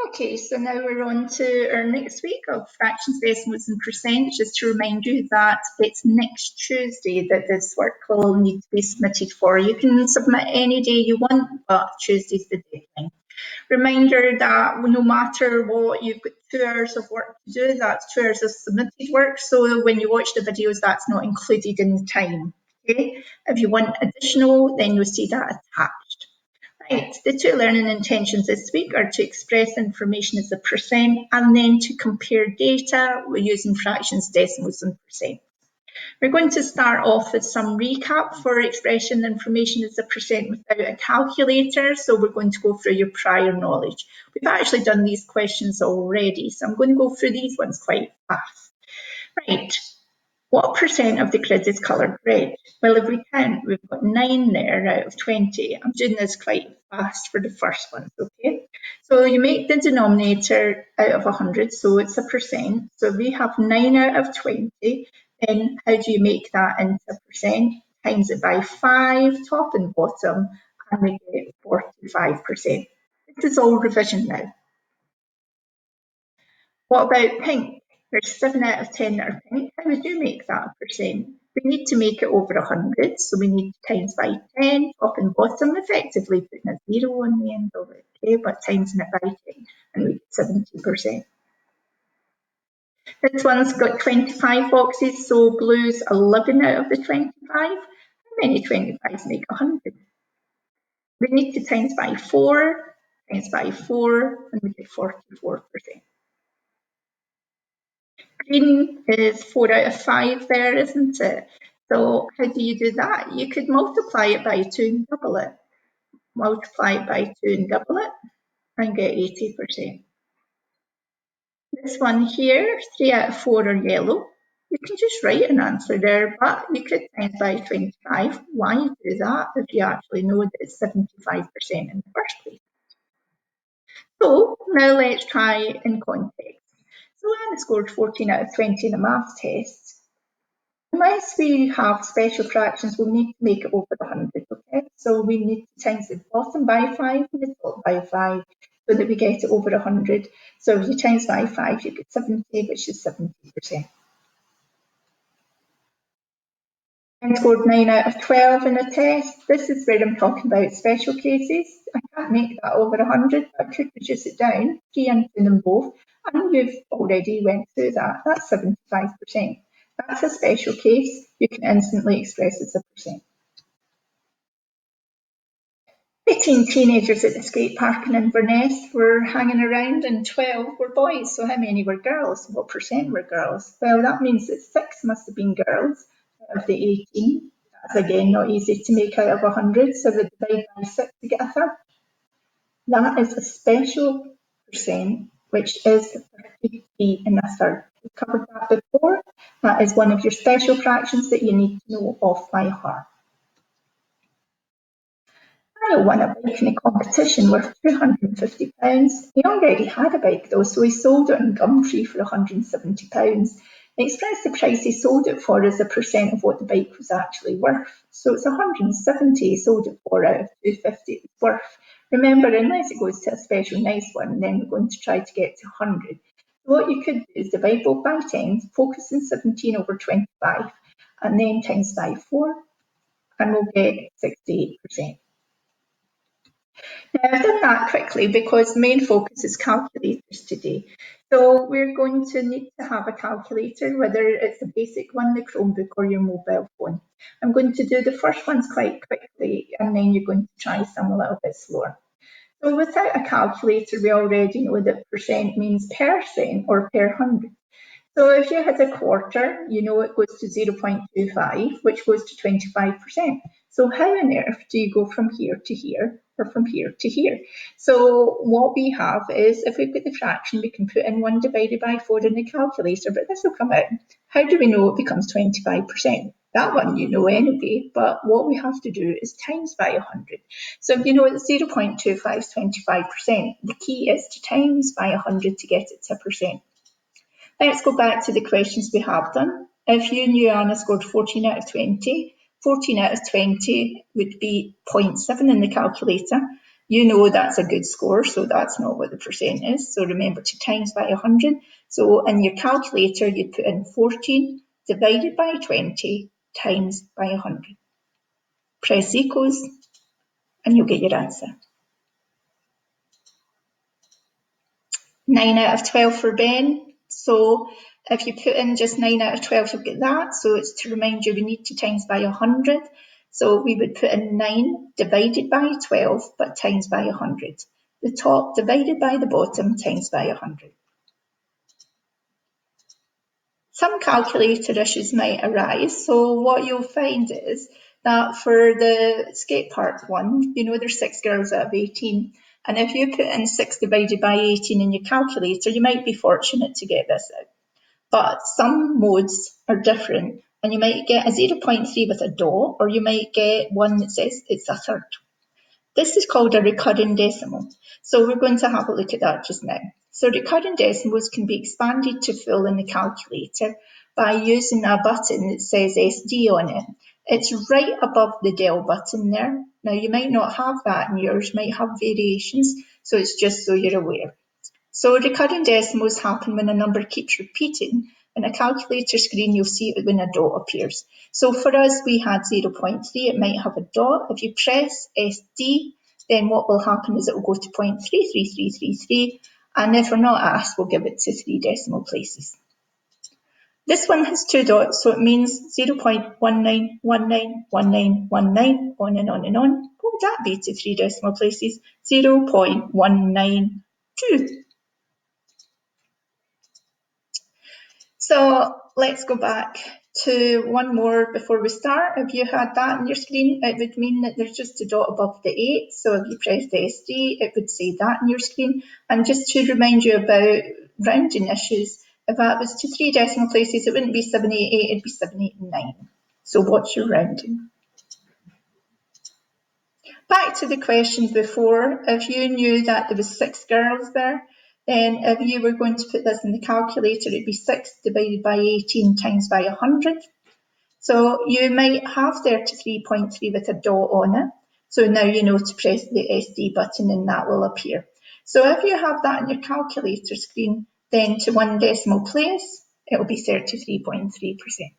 Okay, so now we're on to our next week of fractions, decimals and percent. Just to remind you that it's next Tuesday that this work will need to be submitted for. You can submit any day you want, but Tuesday's the deadline. Reminder that no matter what, you've got 2 hours of work to do. That's 2 hours of submitted work. So when you watch the videos, that's not included in the time. Okay, if you want additional, then you'll see that attached. Right, the 2 learning intentions this week are to express information as a percent and then to compare data using fractions, decimals and percent. We're going to start off with some recap for expression information as a percent without a calculator. So we're going to go through your prior knowledge. We've actually done these questions already, so I'm going to go through these ones quite fast. Right. What percent of the grid is coloured red? Well, if we count, we've got 9 there out of 20. I'm doing this quite fast for the first one, okay? So you make the denominator out of 100, so it's a percent. So we have 9 out of 20, then how do you make that into a percent? Times it by 5, top and bottom, and we get 45%. This is all revision now. What about pink? There's 7 out of 10 that are pink. How would you make that a percent? We need to make it over 100, so we need times by 10, top and bottom, effectively putting a 0 on the end of it, okay, but timesing it by 10, and we get 70%. This one's got 25 boxes, so blue's 11 out of the 25. How many 25s make 100? We need to times by 4, and we get 44%. Green is 4 out of 5 there, isn't it? So how do you do that? You could multiply it by 2 and double it. Multiply it by 2 and double it and get 80%. This one here, 3 out of 4 are yellow. You can just write an answer there, but you could times by 25. Why do that if you actually know that it's 75% in the first place? So now let's try in context. So Anna scored 14 out of 20 in a maths test. Unless we have special fractions, we'll need to make it over 100, okay? So we need to times the bottom by 5 and the top by 5 so that we get it over 100. So if you times by 5, you get 70, which is 70%. I scored 9 out of 12 in a test. This is where I'm talking about special cases. I can't make that over 100, but I could reduce it down, 3 and 2 them both, and you've already went through that. That's 75%. That's a special case. You can instantly express as a percent. 18 teenagers at the skate park in Inverness were hanging around and 12 were boys. So how many were girls? What percent were girls? Well, that means that 6 must have been girls out of the 18. That's again not easy to make out of 100, so we divide by 6 to get a third. That is a special percent, which is 33 and a third. We covered that before. That is one of your special fractions that you need to know off by heart. Daniel won a bike in a competition worth £250. He already had a bike though, so he sold it on Gumtree for £170. He expressed the price he sold it for as a percent of what the bike was actually worth. So it's 170 he sold it for out of 250 it was worth. Remember, unless it goes to a special nice one, then we're going to try to get to 100. So what you could do is divide both by 10, focus on 17 over 25, and then times by 4, and we'll get 68%. Now, I've done that quickly because the main focus is calculators today. So we're going to need to have a calculator, whether it's a basic one, the Chromebook, or your mobile phone. I'm going to do the first ones quite quickly, and then you're going to try some a little bit slower. So without a calculator, we already know that percent means percent or per 100. So if you had a quarter, you know it goes to 0.25, which goes to 25%. So how on earth do you go from here to here or from here to here? So what we have is, if we've got the fraction, we can put in 1 divided by 4 in the calculator, but this will come out. How do we know it becomes 25%? That one you know anyway, but what we have to do is times by 100. So if you know that 0.25 is 25%, the key is to times by 100 to get it to a percent. Let's go back to the questions we have done. If you knew Anna scored 14 out of 20, 14 out of 20 would be 0.7 in the calculator. You know that's a good score, so that's not what the percent is. So remember to times by 100. So in your calculator, you put in 14 divided by 20 times by 100. Press equals, and you'll get your answer. 9 out of 12 for Ben. So if you put in just 9 out of 12, you'll get that. So it's to remind you we need to times by 100. So we would put in 9 divided by 12, but times by 100. The top divided by the bottom times by 100. Some calculator issues might arise. So what you'll find is that for the skate park one, you know there's 6 girls out of 18. And if you put in 6 divided by 18 in your calculator, you might be fortunate to get this out. But some modes are different, and you might get a 0.3 with a dot, or you might get one that says it's a third. This is called a recurring decimal. So we're going to have a look at that just now. So recurring decimals can be expanded to full in the calculator by using a button that says SD on it. It's right above the del button there. Now you might not have that in yours, might have variations, so it's just so you're aware. So recurring decimals happen when a number keeps repeating. In a calculator screen, you'll see it when a dot appears. So for us, we had 0.3, it might have a dot. If you press SD, then what will happen is it will go to 0.33333, and if we're not asked, we'll give it to 3 decimal places. This one has 2 dots, so it means 0.19191919, on and on and on. What would that be to 3 decimal places? 0.192. So let's go back to one more before we start. If you had that on your screen, it would mean that there's just a dot above the 8. So if you press the SD, it would say that on your screen. And just to remind you about rounding issues, if that was to 3 decimal places, it wouldn't be 788, it'd be 789. So what's your rounding? Back to the questions before, if you knew that there was 6 girls there, then if you were going to put this in the calculator, it'd be 6 divided by 18 times by 100. So you might have 33.3 with a dot on it. So now you know to press the SD button and that will appear. So if you have that on your calculator screen, then to 1 decimal place, it will be 33.3%.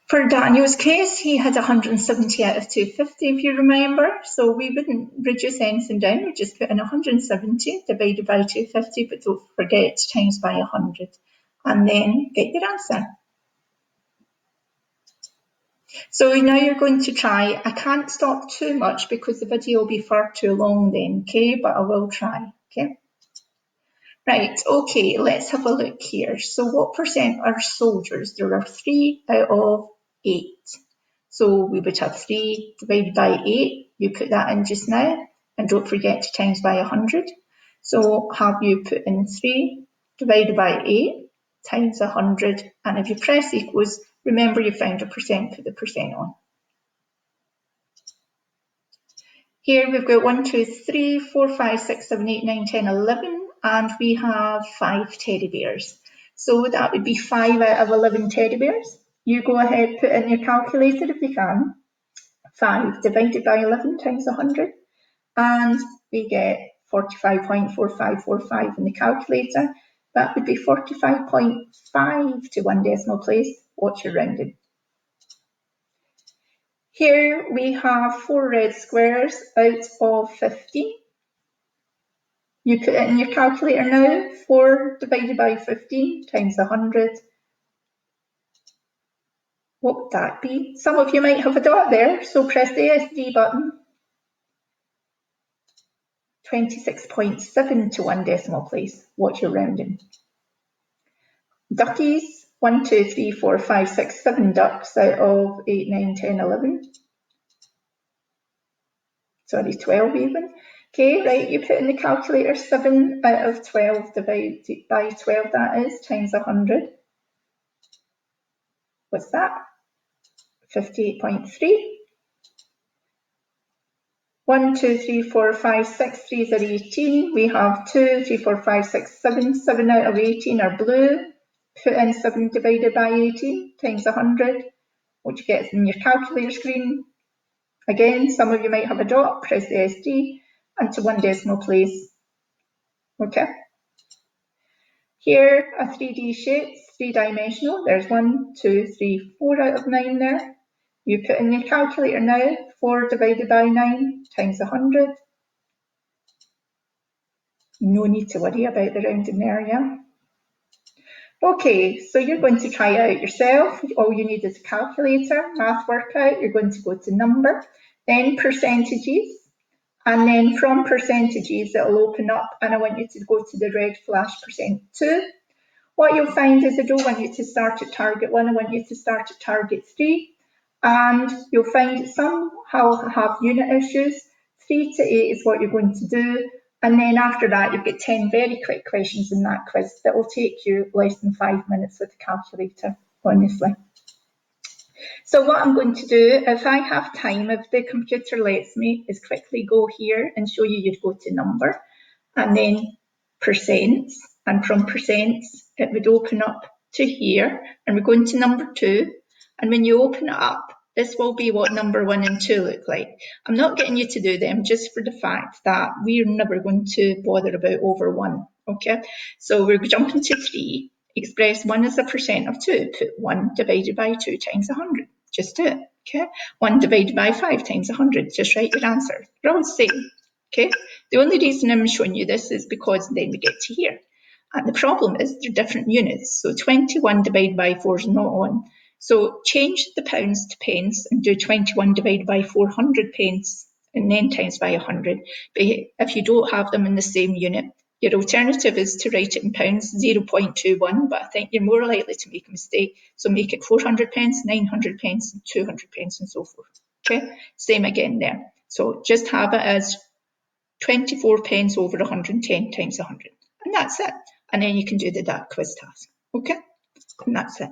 For Daniel's case, he had 170 out of 250, if you remember. So we wouldn't reduce anything down. We just put in 170 divided by 250, but don't forget to times by 100. And then get your answer. So now you're going to try. I can't stop too much because the video will be far too long then, okay? But I will try, okay? Right, okay, let's have a look here. So what percent are soldiers? There are 3 out of 8. So we would have 3 divided by 8. You put that in just now, and don't forget to times by 100. So have you put in 3 divided by 8 times 100, and if you press equals, remember you found a percent, put the percent on. Here we've got 1, 2, 3, 4, 5, 6, 7, 8, 9, 10, 11, and we have 5 teddy bears. So that would be 5 out of 11 teddy bears. You go ahead, put in your calculator if you can. 5 divided by 11 times 100, and we get 45.4545 in the calculator. That would be 45.5 to 1 decimal place. What's your rounding? Here we have 4 red squares out of 50. You put it in your calculator now. 4 divided by 15 times 100. What would that be? Some of you might have a dot there, so press the SD button. 26.7 to 1 decimal place. What's your rounding? Duckies. 1, 2, 3, 4, 5, 6, 7 ducks out of 8, 9, 10, 11. Sorry, 12 even. Okay, right, you put in the calculator 7 out of 12 divided by 12, that is, times 100. What's that? 58.3. 1, 2, 3, 4, 5, 6, 3s are 18. We have 2, 3, 4, 5, 6, 7. 7 out of 18 are blue. Put in 7 divided by 18 times 100. what you get in your calculator screen. Again, some of you might have a dot, press the SD, and to 1 decimal place. Okay. Here, a 3D shape, 3-dimensional. There's 1, 2, 3, 4 out of 9 there. You put in your calculator now, 4 divided by 9 times 100. No need to worry about the rounding there, yeah? Okay, so you're going to try it out yourself. All you need is a calculator, math workout. You're going to go to number, then percentages, and then from percentages it'll open up, and I want you to go to the red flash %2. What you'll find is I don't want you to start at target 1, I want you to start at target 3, and you'll find some have unit issues. 3 to 8 is what you're going to do. And then after that, you've got 10 very quick questions in that quiz that will take you less than 5 minutes with the calculator, honestly. So what I'm going to do, if I have time, if the computer lets me, is quickly go here and show you. You'd go to number and then percents. And from percents, it would open up to here. And we're going to number 2. And when you open it up, this will be what number 1 and 2 look like. I'm not getting you to do them just for the fact that we're never going to bother about over 1, okay? So we're jumping to 3, express 1 as a percent of 2, put 1 divided by 2 times 100, just do it, okay? 1 divided by 5 times 100, just write your answer. They're all the same, okay? The only reason I'm showing you this is because then we get to here. And the problem is they're different units, so 21 divided by 4 is not on. So change the pounds to pence and do 21 divided by 400 pence and then times by 100. But if you don't have them in the same unit, your alternative is to write it in pounds, 0.21, but I think you're more likely to make a mistake. So make it 400 pence, 900 pence, and 200 pence and so forth. Okay, same again there. So just have it as 24 pence over 110 times 100. And that's it. And then you can do the DAT quiz task. Okay, and that's it.